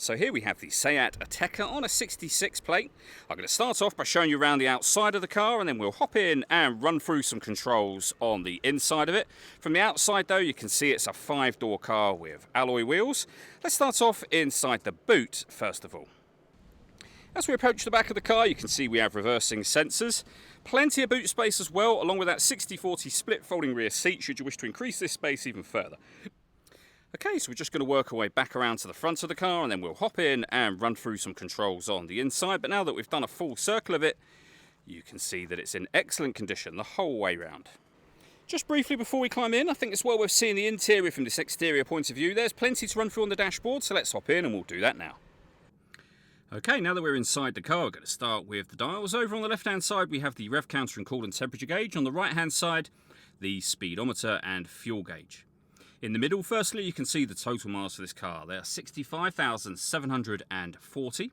So here we have the Seat Ateca on a 66 plate. I'm going to start off by showing you around the outside of the car, and then we'll hop in and run through some controls on the inside of it. From the outside though, you can see it's a 5-door car with alloy wheels. Let's start off inside the boot first of all. As we approach the back of the car, you can see we have reversing sensors. Plenty of boot space as well, along with that 60-40 split folding rear seat should you wish to increase this space even further. Okay, so we're just going to work our way back around to the front of the car, and then we'll hop in and run through some controls on the inside. But now that we've done a full circle of it, you can see that it's in excellent condition the whole way round. Just briefly before we climb in, I think it's well worth seeing the interior from this exterior point of view. There's plenty to run through on the dashboard, so let's hop in and we'll do that now. Okay, now that we're inside the car, we're going to start with the dials. Over on the left-hand side, we have the rev counter and coolant temperature gauge. On the right-hand side, the speedometer and fuel gauge. In the middle, firstly, you can see the total miles for this car. They are 65,740.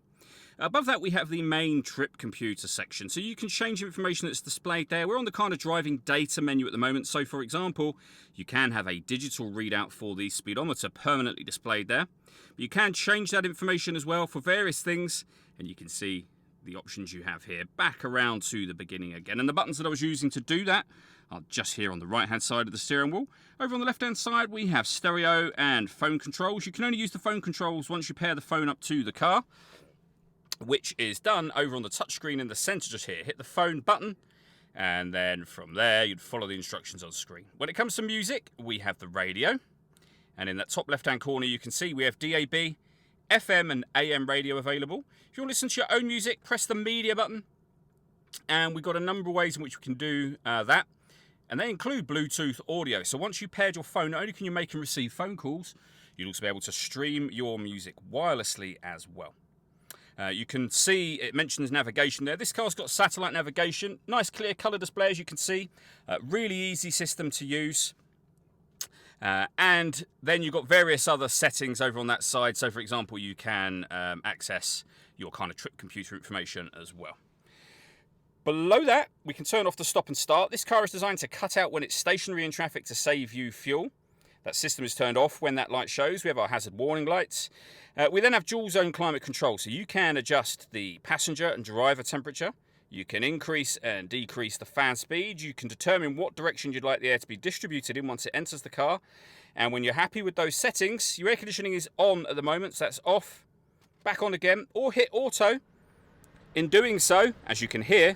Above that, we have the main trip computer section. So you can change information that's displayed there. We're on the kind of driving data menu at the moment. So, for example, you can have a digital readout for the speedometer permanently displayed there. But you can change that information as well for various things. And you can see the options you have here back around to the beginning again. And the buttons that I was using to do that are just here on the right hand side of the steering wheel. Over on the left hand side we have stereo and phone controls. You can only use the phone controls once you pair the phone up to the car, which is done over on the touchscreen in the center just here. Hit the phone button and then from there you'd follow the instructions on screen. When it comes to music, we have the radio, and in that top left hand corner you can see we have DAB, FM and AM radio available. If you want to listen to your own music, press the media button, and we've got a number of ways in which we can do that. And they include Bluetooth audio. So once you paired your phone, not only can you make and receive phone calls, you'll also be able to stream your music wirelessly as well. You can see it mentions navigation there. This car's got satellite navigation. Nice clear colour display, as you can see. Really easy system to use. And then you've got various other settings over on that side. So for example, you can access your kind of trip computer information as well. Below that, we can turn off the stop and start. This car is designed to cut out when it's stationary in traffic to save you fuel. That system is turned off when that light shows. We have our hazard warning lights. We then have dual zone climate control, so you can adjust the passenger and driver temperature. You can increase and decrease the fan speed. You can determine what direction you'd like the air to be distributed in once it enters the car. And when you're happy with those settings, your air conditioning is on at the moment, so that's off, back on again, or hit auto. In doing so, as you can hear,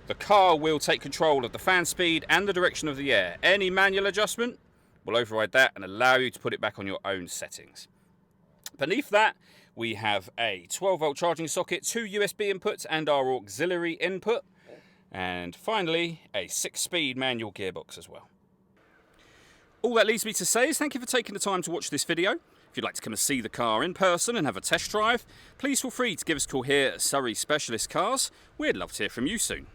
the car will take control of the fan speed and the direction of the air. Any manual adjustment will override that and allow you to put it back on your own settings. Beneath that, we have a 12-volt charging socket, 2 USB inputs and our auxiliary input. And finally, a 6-speed manual gearbox as well. All that leaves me to say is thank you for taking the time to watch this video. If you'd like to come and see the car in person and have a test drive, please feel free to give us a call here at Surrey Specialist Cars. We'd love to hear from you soon.